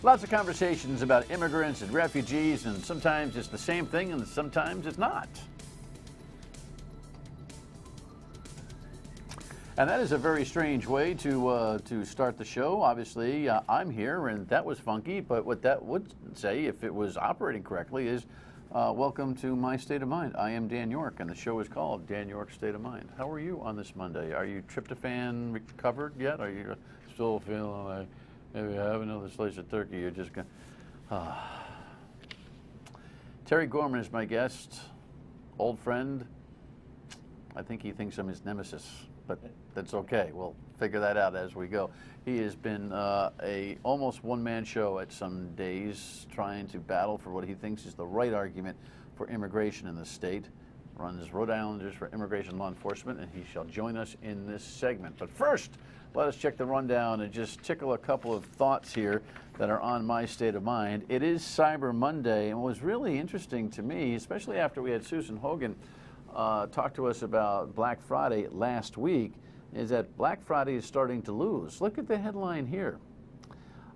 Lots of conversations about immigrants and refugees, and sometimes it's the same thing and sometimes it's not. And that is a very strange way to start the show. Obviously, I'm here, and that was funky, but what that would say, if it was operating correctly, is welcome to My State of Mind. I am Dan York, and the show is called Dan York's State of Mind. How are you on this Monday? Are you tryptophan recovered yet? Are you still feeling like, if you have another slice of turkey, you're just going to... Terry Gorman is my guest, old friend. I think he thinks I'm his nemesis, but that's okay. We'll figure that out as we go. He has been a almost one-man show at some days, trying to battle for what he thinks is the right argument for immigration in the state. Runs Rhode Islanders for Immigration Law Enforcement, and he shall join us in this segment. But first, let us check the rundown and just tickle a couple of thoughts here that are on my state of mind. It is Cyber Monday, and what was really interesting to me, especially after we had Susan Hogan talk to us about Black Friday last week, is that Black Friday is starting to lose. Look at the headline here.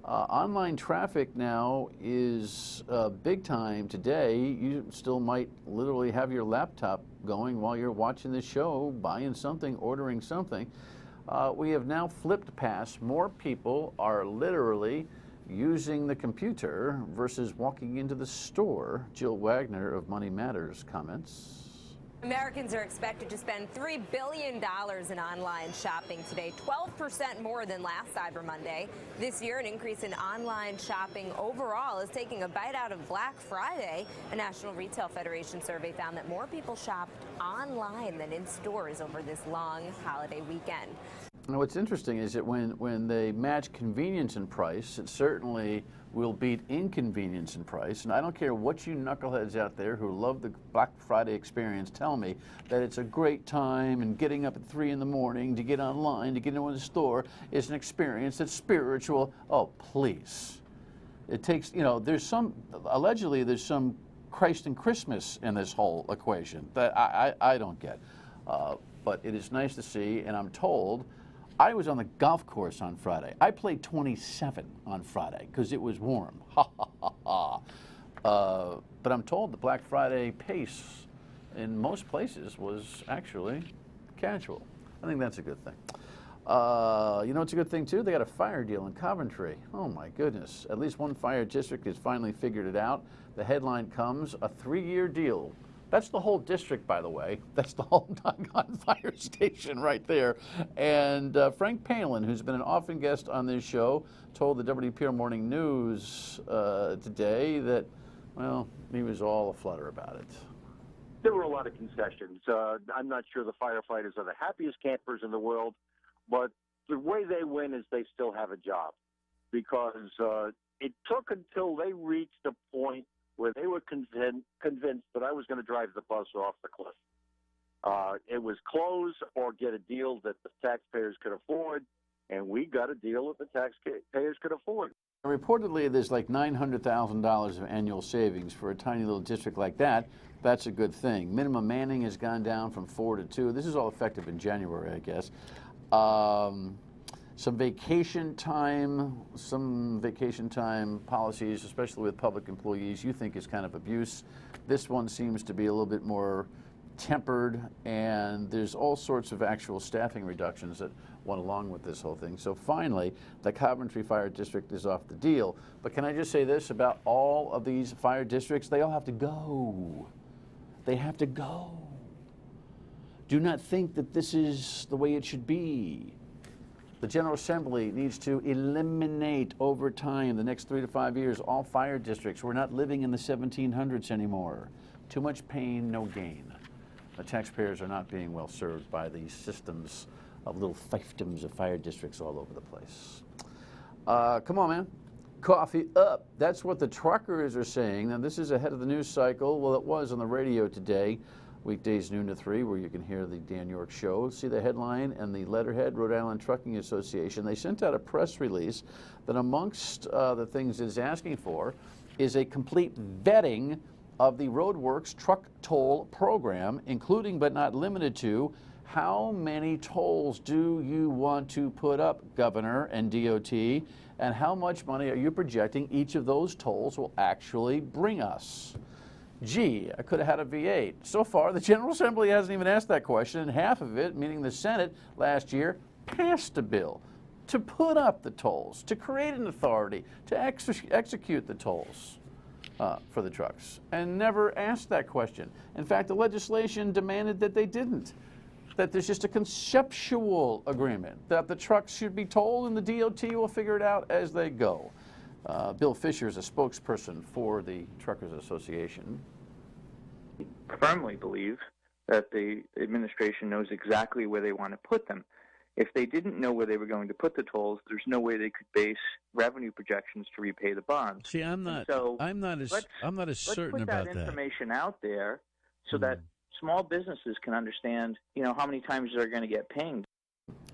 Online traffic now is big time today. You still might literally have your laptop going while you're watching the show, buying something, ordering something. We have now flipped past. More people are literally using the computer versus walking into the store. Jill Wagner of Money Matters comments. Americans are expected to spend $3 billion in online shopping today, 12% more than last Cyber Monday. This year, an increase in online shopping overall is taking a bite out of Black Friday. A National Retail Federation survey found that more people shopped online than in stores over this long holiday weekend. Now, what's interesting is that when they match convenience and price, it certainly will beat inconvenience in price. And I don't care what you knuckleheads out there who love the Black Friday experience tell me that it's a great time, and getting up at 3 in the morning to get online, to get into the store is an experience that's spiritual. Oh, please. It takes, allegedly there's some Christ and Christmas in this whole equation that I don't get. But it is nice to see, and I'm told, I was on the golf course on Friday. I played 27 on Friday because it was warm. Ha, ha, ha, ha. But I'm told the Black Friday pace in most places was actually casual. I think that's a good thing. You know what's a good thing, too? They got a fire deal in Coventry. Oh, my goodness. At least one fire district has finally figured it out. The headline comes, a 3-year deal. That's the whole district, by the way. That's the whole doggone fire station right there. And Frank Palin, who's been an often guest on this show, told the WPR Morning News today that, well, he was all aflutter about it. There were a lot of concessions. I'm not sure the firefighters are the happiest campers in the world, but the way they win is they still have a job, because it took until they reached a point where they were convinced that I was going to drive the bus off the cliff. It was close or get a deal that the taxpayers could afford, and we got a deal that the taxpayers could afford. Reportedly, there's like $900,000 of annual savings for a tiny little district like that. That's a good thing. Minimum manning has gone down from 4 to 2. This is all effective in January, I guess. Some vacation time policies, especially with public employees, you think is kind of abuse. This one seems to be a little bit more tempered, and there's all sorts of actual staffing reductions that went along with this whole thing. So finally, the Coventry Fire District is off the deal. But can I just say this about all of these fire districts? They all have to go. They have to go. Do not think that this is the way it should be. The General Assembly needs to eliminate over time, the next 3 to 5 years, all fire districts. We're not living in the 1700s anymore. Too much pain, no gain. The taxpayers are not being well served by these systems of little fiefdoms of fire districts all over the place. Come on, man. Coffee up. That's what the truckers are saying. Now, this is ahead of the news cycle. Well, it was on the radio today. Weekdays noon to 3, where you can hear the Dan York Show. See the headline and the letterhead, Rhode Island Trucking Association. They sent out a press release that amongst the things it's asking for is a complete vetting of the Roadworks truck toll program, including but not limited to, how many tolls do you want to put up, Governor and DOT, And how much money are you projecting each of those tolls will actually bring us? Gee, I could have had a V8. So far, the General Assembly hasn't even asked that question, and half of it, meaning the Senate last year, passed a bill to put up the tolls, to create an authority to execute the tolls for the trucks, and never asked that question. In fact, the legislation demanded that they didn't, that there's just a conceptual agreement that the trucks should be tolled and the DOT will figure it out as they go. Bill Fisher is a spokesperson for the Truckers Association. I firmly believe that the administration knows exactly where they want to put them. If they didn't know where they were going to put the tolls, there's no way they could base revenue projections to repay the bonds. See, I'm not as certain about that. Let's put that information out there so that small businesses can understand, how many times they're going to get pinged.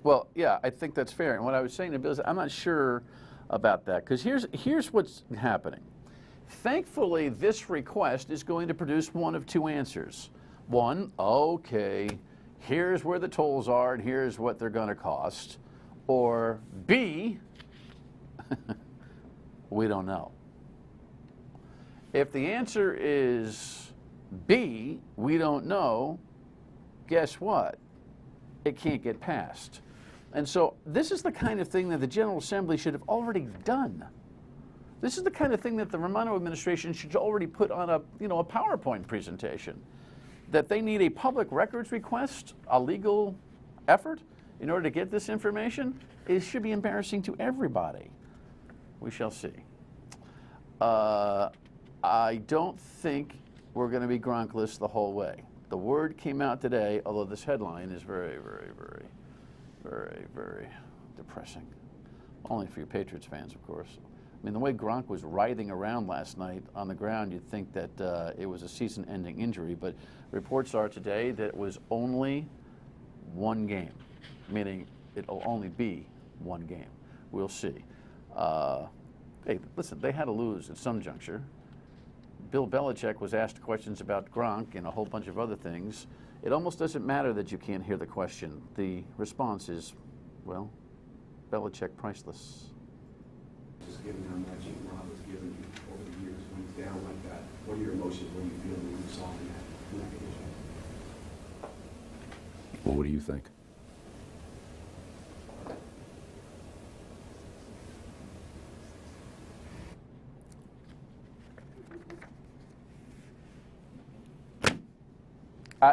Well, yeah, I think that's fair. And what I was saying to Bill is I'm not sure about that, because here's what's happening. Thankfully, this request is going to produce one of two answers. One, okay, here's where the tolls are and here's what they're going to cost. Or B, we don't know. If the answer is B, we don't know, guess what? It can't get passed. And so this is the kind of thing that the General Assembly should have already done. This is the kind of thing that the Romano administration should already put on a PowerPoint presentation. That they need a public records request, a legal effort, in order to get this information. It should be embarrassing to everybody. We shall see. I don't think we're going to be Gronkless the whole way. The word came out today, although this headline is very, very, very, very, very depressing. Only for you Patriots fans, of course. I mean, the way Gronk was writhing around last night on the ground, you'd think that it was a season-ending injury, but reports are today that it was only one game, meaning it'll only be one game. We'll see. Hey, listen, they had to lose at some juncture. Bill Belichick was asked questions about Gronk and a whole bunch of other things. It almost doesn't matter that you can't hear the question. The response is, well, Belichick priceless. Just given how much Rob has given you over the years when he's down like that, what are your emotions when you feel when you saw him in that condition? Well, what do you think?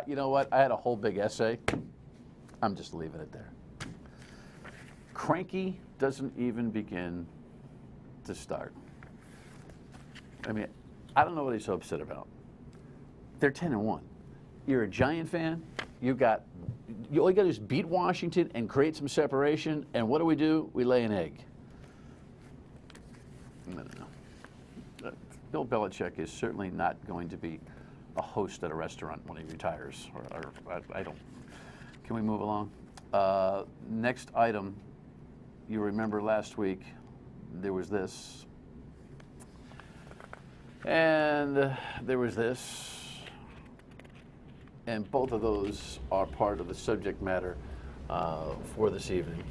You know what? I had a whole big essay. I'm just leaving it there. Cranky doesn't even begin to start. I mean, I don't know what he's so upset about. They're 10-1. You're a Giant fan. All you got to do is beat Washington and create some separation. And what do? We lay an egg. I don't know. Bill Belichick is certainly not going to be a host at a restaurant when he retires. I don't. Can we move along? Next item. You remember last week there was this, and there was this, and both of those are part of the subject matter for this evening.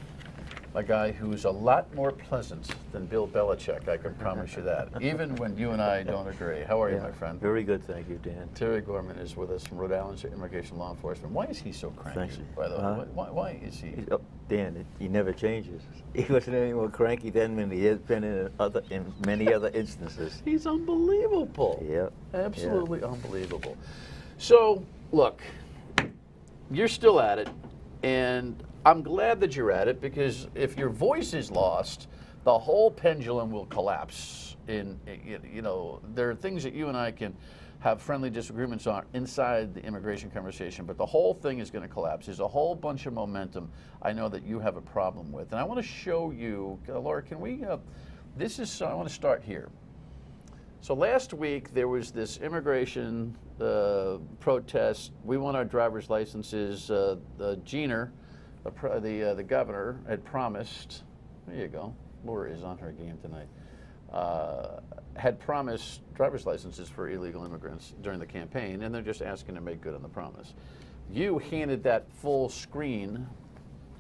A guy who's a lot more pleasant than Bill Belichick, I can promise you that, even when you and I don't agree. How are you, my friend? Very good, thank you, Dan. Terry Gorman is with us from Rhode Island Immigration Law Enforcement. Why is he so cranky, Thanks. by the way? Why is he? Dan, he never changes. He wasn't any more cranky then than he has been in many other instances. He's unbelievable. Yeah. Absolutely unbelievable. So, look, you're still at it, and I'm glad that you're at it, because if your voice is lost, the whole pendulum will collapse. There are things that you and I can have friendly disagreements on inside the immigration conversation, but the whole thing is going to collapse. There's a whole bunch of momentum I know that you have a problem with. And I want to show you, Laura, can we, I want to start here. So last week there was this immigration protest. We want our driver's licenses. Jenner, the governor, had promised, there you go, Laura is on her game tonight, had promised driver's licenses for illegal immigrants during the campaign, and they're just asking to make good on the promise. You handed that full screen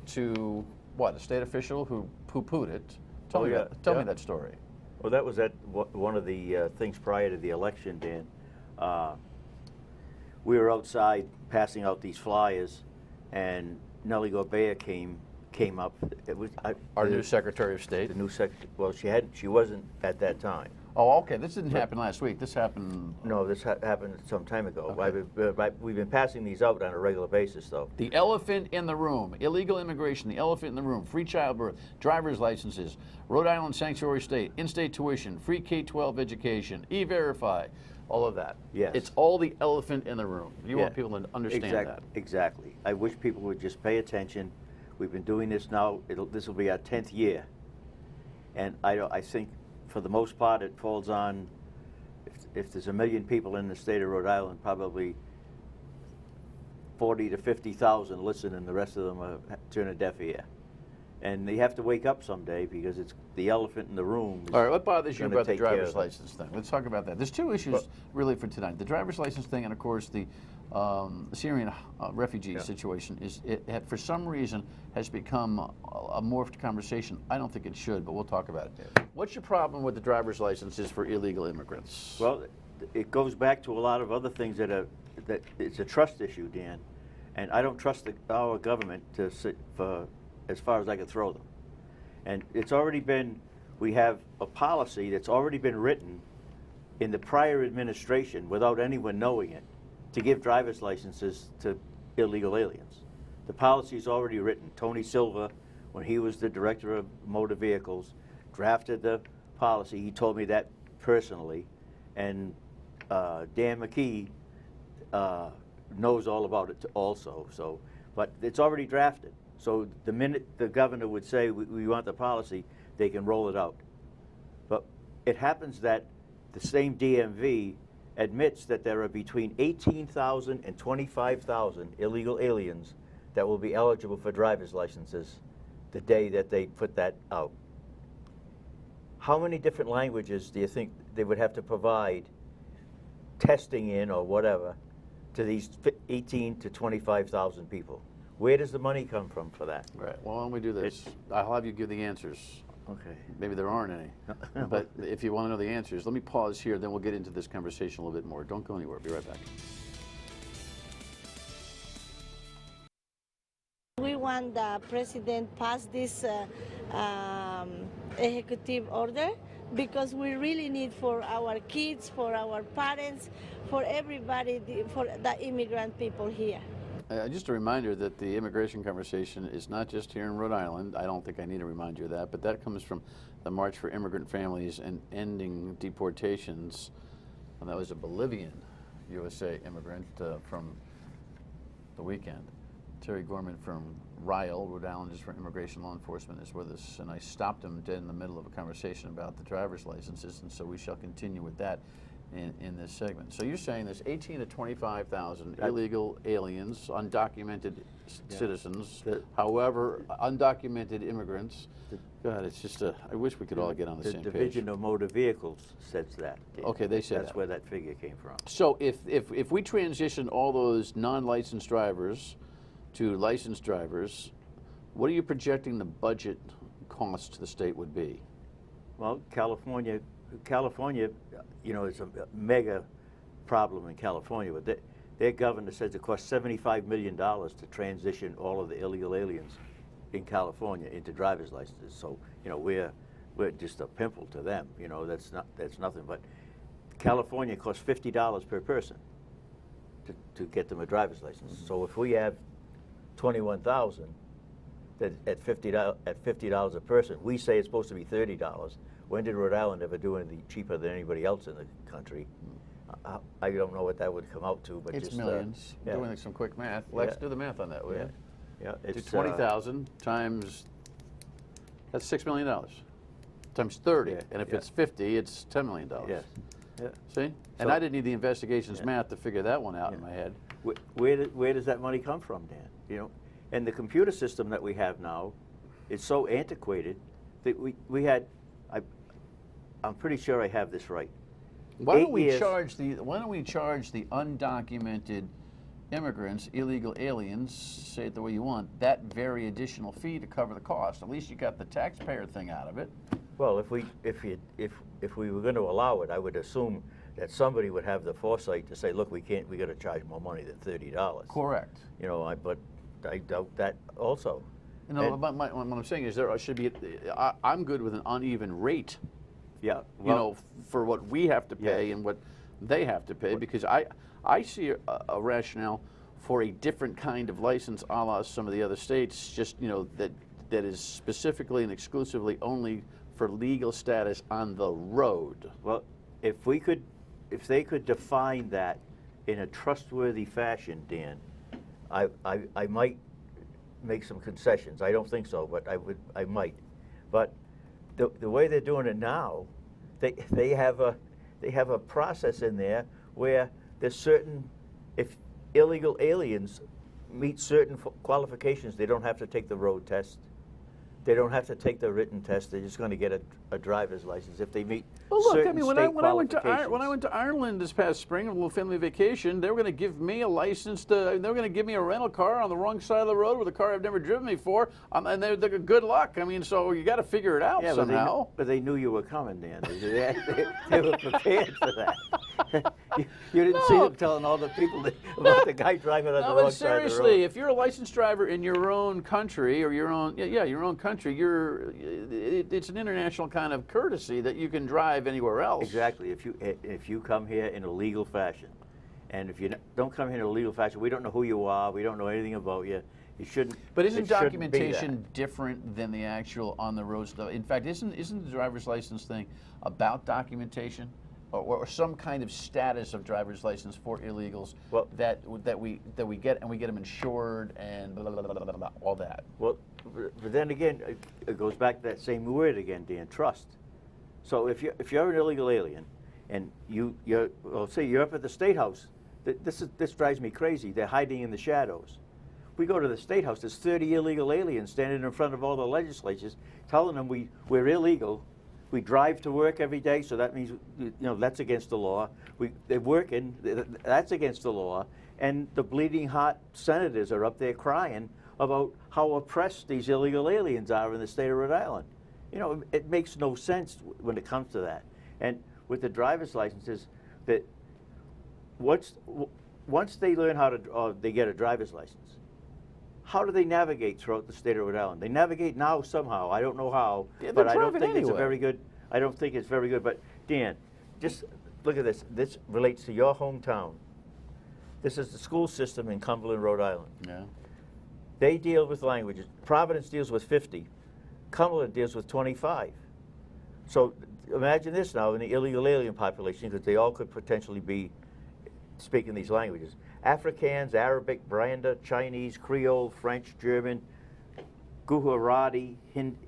to, what, a state official who poo-pooed it, Tell me yeah, that. Tell me yeah. that story. Well, that was one of the things prior to the election, Dan. We were outside passing out these flyers, and Nellie Gorbea came up. It was Our new Secretary of State. the new secretary. Well, she wasn't at that time. Oh, okay. This didn't happen last week. This happened. No, this happened some time ago. Okay. We've been passing these out on a regular basis, though. The elephant in the room, illegal immigration, the elephant in the room, free childbirth, driver's licenses, Rhode Island sanctuary state, in-state tuition, free K-12 education, E-Verify, all of that. Yes. It's all the elephant in the room. You Yeah. want people to understand that. Exactly. I wish people would just pay attention. We've been doing this now. This will be our 10th year, and I think for the most part it falls on. If there's 1 million people in the state of Rhode Island, probably 40 to 50,000 listen, and the rest of them turn a deaf ear. And they have to wake up someday, because it's the elephant in the room. All right, what bothers you gonna about the take care driver's of it. license thing? Let's talk about that. There's two issues really for tonight. The driver's license thing, and of course the Syrian refugee situation it for some reason has become a morphed conversation. I don't think it should, but we'll talk about it. What's your problem with the driver's licenses for illegal immigrants? Well, it goes back to a lot of other things that it's a trust issue, Dan, and I don't trust our government to sit for as far as I can throw them. And it's already been, we have a policy that's already been written in the prior administration without anyone knowing it, to give driver's licenses to illegal aliens. The policy is already written. Tony Silva, when he was the director of motor vehicles, drafted the policy. He told me that personally. And Dan McKee knows all about it also. So, but it's already drafted. So the minute the governor would say we want the policy, they can roll it out. But it happens that the same DMV admits that there are between 18,000 and 25,000 illegal aliens that will be eligible for driver's licenses the day that they put that out. How many different languages do you think they would have to provide testing in or whatever to these 18 to 25,000 people? Where does the money come from for that? Right. Well, why don't we do this? I'll have you give the answers. Okay. Maybe there aren't any. But if you want to know the answers, let me pause here, then we'll get into this conversation a little bit more. Don't go anywhere. Be right back. We want the president pass this executive order, because we really need for our kids, for our parents, for everybody, for the immigrant people here. Just a reminder that the immigration conversation is not just here in Rhode Island. I don't think I need to remind you of that, but that comes from the March for Immigrant Families and Ending Deportations. And that was a Bolivian USA immigrant from the weekend. Terry Gorman from RILE, Rhode Islanders for Immigration Law Enforcement, is with us, and I stopped him dead in the middle of a conversation about the driver's licenses, and so we shall continue with that in this segment. So you're saying there's 18 to 25,000 illegal aliens, undocumented citizens, however, undocumented immigrants. God, it's just I wish we could all get on the same page. The Division of Motor Vehicles says that. Okay, they said that's where that figure came from. So if we transition all those non-licensed drivers to licensed drivers, what are you projecting the budget cost to the state would be? Well, California, you know, it's a mega problem in California. But their governor says it costs $75 million to transition all of the illegal aliens in California into driver's licenses. So, you know, we're just a pimple to them. You know, that's nothing. But California costs $50 per person to get them a driver's license. Mm-hmm. So if we have 21,000 that at $50 a person, we say it's supposed to be $30. When did Rhode Island ever do anything cheaper than anybody else in the country? I don't know what that would come out to, but it's just millions. Doing some quick math. Lex, do the math on that, will you? Yeah, it's 20,000 times, that's $6 million times 30, and if it's 50, it's $10 million. Yes. Yeah. See? And I didn't need the investigations math to figure that one out in my head. Where does that money come from, Dan? You know, and the computer system that we have now is so antiquated that we had. I'm pretty sure I have this right. Why don't we charge the undocumented immigrants, illegal aliens, say it the way you want, that very additional fee to cover the cost? At least you got the taxpayer thing out of it. Well, if we were going to allow it, I would assume that somebody would have the foresight to say, look, we got to charge more money than $30. Correct. You know, but I doubt that also. You know, what I'm saying is there should be. I'm good with an uneven rate. Yeah. Well, you know, for what we have to pay and what they have to pay, because I see a rationale for a different kind of license, a la some of the other states. Just, you know, that is specifically and exclusively only for legal status on the road. Well, if they could define that in a trustworthy fashion, Dan, I might make some concessions. I don't think so, but I might. But the way they're doing it now, they have a process in there where there's certain, if illegal aliens meet certain qualifications, they don't have to take the road test. They don't have to take the written test. They're just going to get a driver's license if they meet certain when I went to Ireland this past spring, a little family vacation, they were going to give me a license they were going to give me a rental car on the wrong side of the road with a car I've never driven before, and they're good luck. I mean, so you got to figure it out somehow. But they knew you were coming, Dan. They were prepared for that. You didn't see them telling all the people about the guy driving on the wrong side of the road. Seriously, if you're a licensed driver in your own country or your own country, it's an international kind of courtesy that you can drive anywhere else. Exactly. If you come here in a legal fashion, and if you don't come here in a legal fashion, we don't know who you are. We don't know anything about you. You shouldn't. But isn't documentation different than the actual on the road stuff? In fact, isn't the driver's license thing about documentation? Or some kind of status of driver's license for illegals that we get, and we get them insured and blah, blah, blah, blah, blah, all that. Well, but then again, it goes back to that same word again, Dan, trust. So if you're an illegal alien, and say you're up at the State House, this drives me crazy. They're hiding in the shadows. We go to the State House. There's 30 illegal aliens standing in front of all the legislatures, telling them we're illegal. We drive to work every day, so that means that's against the law. They're working, that's against the law, and the bleeding heart senators are up there crying about how oppressed these illegal aliens are in the state of Rhode Island. You know, it makes no sense when it comes to that. And with the driver's licenses, that once they learn how to, they get a driver's license, how do they navigate throughout the state of Rhode Island? They navigate now somehow. I don't know how, but I don't think it's a very good. I don't think it's very good. But Dan, just look at this. This relates to your hometown. This is the school system in Cumberland, Rhode Island. Yeah. They deal with languages. Providence deals with 50. Cumberland deals with 25. So imagine this now in the illegal alien population, because they all could potentially be speaking these languages. Afrikaans, Arabic, Branda, Chinese, Creole, French, German, Gujarati,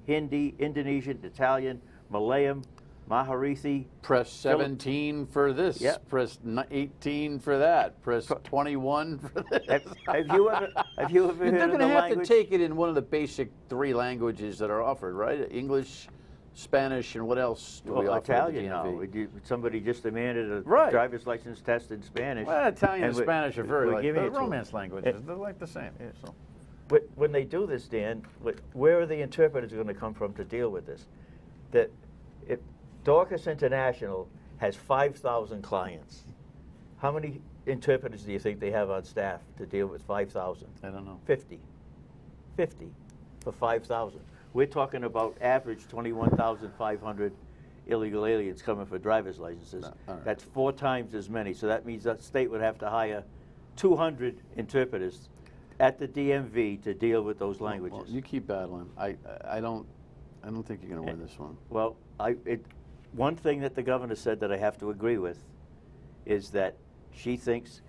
Hindi, Indonesian, Italian, Malayalam, Maharithi. Press 17 for this. Yep. Press 18 for that. Press 21 for this. Have you ever heard They're of the going to have language? to take it in one of the basic 3 languages that are offered, right? English, Spanish, and what else do we offer? Italian now. Somebody just demanded a driver's license test in Spanish. Well, Italian and Spanish are very like romance languages. They're like the same. Yeah, so. But when they do this, Dan, where are the interpreters going to come from to deal with this? That if Dorcas International has 5,000 clients, how many interpreters do you think they have on staff to deal with 5,000? I don't know. 50. 50 for 5,000. We're talking about average 21,500 illegal aliens coming for driver's licenses. Right. That's 4 times as many. So that means that state would have to hire 200 interpreters at the DMV to deal with those languages. Well, you keep battling. I don't think you're going to win this one. Well, one thing that the governor said that I have to agree with is that she thinks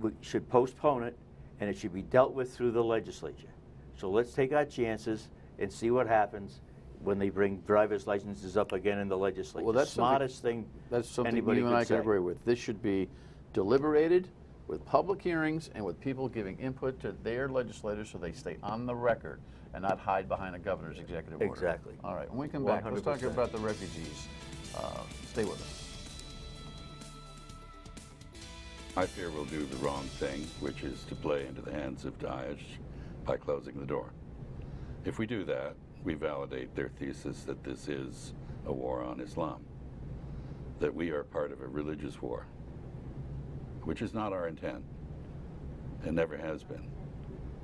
we should postpone it and it should be dealt with through the legislature. So let's take our chances and see what happens when they bring driver's licenses up again in the legislature. Well, that's the smartest thing that's something anybody you and I say. can agree with. This should be deliberated with public hearings and with people giving input to their legislators so they stay on the record and not hide behind a governor's executive order. Exactly. All right, when we come back, let's talk 100%. about the refugees. Stay with us. I fear we'll do the wrong thing, which is to play into the hands of Daesh by closing the door. If we do that, we validate their thesis that this is a war on Islam, that we are part of a religious war, which is not our intent and never has been,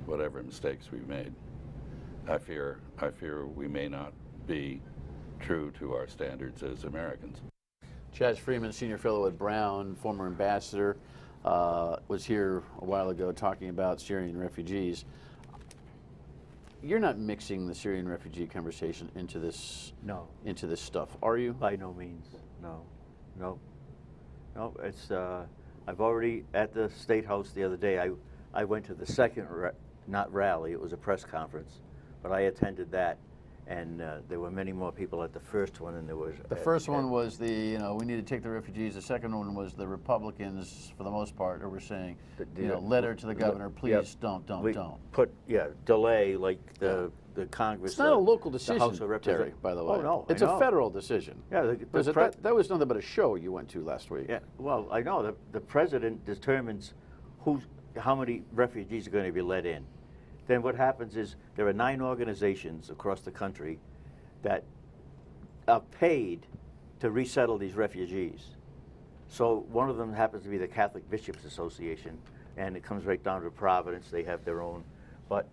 whatever mistakes we've made. I fear we may not be true to our standards as Americans. Chaz Freeman, senior fellow at Brown, former ambassador, was here a while ago talking about Syrian refugees. You're not mixing the Syrian refugee conversation into this into this stuff, are you? By no means. No. It's I've already at the State House the other day. I went to the second not rally. It was a press conference, but I attended that, and there were many more people at the first one than there was. The first one was we need to take the refugees. The second one was the Republicans, for the most part, who were saying, letter to the governor, please don't. Put delay like the Congress. It's not a local decision, the House of Terry, by the way. Oh no, it's a federal decision. Yeah, that was nothing but a show you went to last week. Yeah, well, I know the president determines how many refugees are going to be let in. Then what happens is there are 9 organizations across the country that are paid to resettle these refugees. So one of them happens to be the Catholic Bishops Association, and it comes right down to Providence. They have their own. But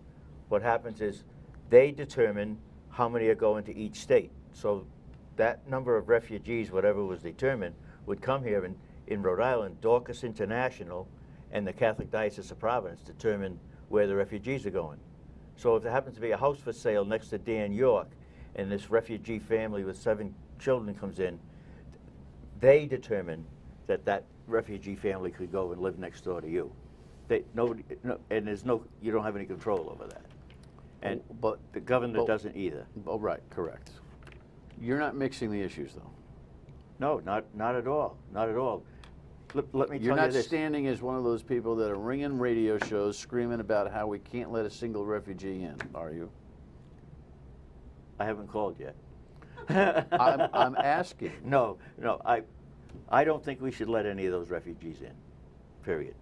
what happens is they determine how many are going to each state. So that number of refugees, whatever was determined, would come here. In Rhode Island, Dorcas International and the Catholic Diocese of Providence determine where the refugees are going. So if there happens to be a house for sale next to Dan York, and this refugee family with 7 children comes in, they determine that refugee family could go and live next door to you. And you don't have any control over that. And but the governor doesn't either. Oh, right, correct. You're not mixing the issues, though. No, not at all. Not at all. Let me tell you this. You're not standing as one of those people that are ringing radio shows screaming about how we can't let a single refugee in, are you? I haven't called yet. I'm asking. No, I don't think we should let any of those refugees in, period.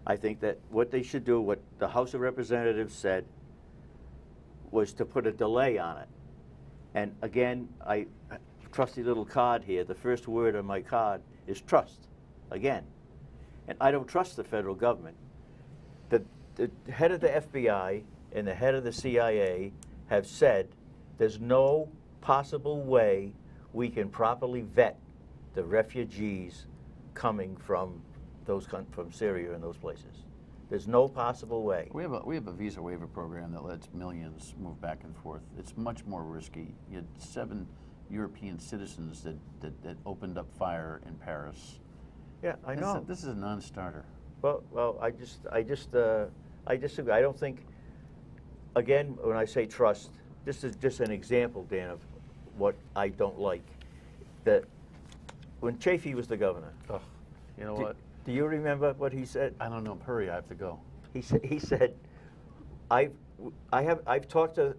I think that what they should do, what the House of Representatives said, was to put a delay on it. And again, trusty little card here, the first word on my card is trust. Again, and I don't trust the federal government. The head of the FBI and the head of the CIA have said there's no possible way we can properly vet the refugees coming from from Syria and those places. There's no possible way. We have a visa waiver program that lets millions move back and forth. It's much more risky. You had 7 European citizens that opened up fire in Paris. Yeah, I know. This is a non-starter. Well, I disagree. I don't think. Again, when I say trust, this is just an example, Dan, of what I don't like. That when Chafee was the governor. Oh, you know what? Do you remember what he said? I don't know. Hurry, I have to go. He said, I've talked to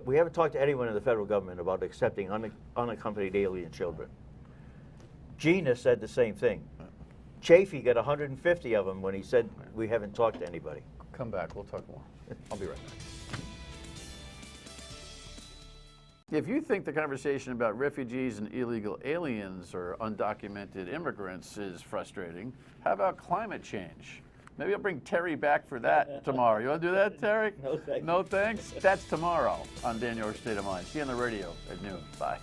we haven't talked to anyone in the federal government about accepting unaccompanied alien children. Gina said the same thing. Chafee got 150 of them when he said we haven't talked to anybody. Come back. We'll talk more. I'll be right back. If you think the conversation about refugees and illegal aliens or undocumented immigrants is frustrating, how about climate change? Maybe I'll bring Terry back for that tomorrow. You want to do that, Terry? No thanks. No thanks? That's tomorrow on Dan York's State of Mind. See you on the radio at noon. Bye.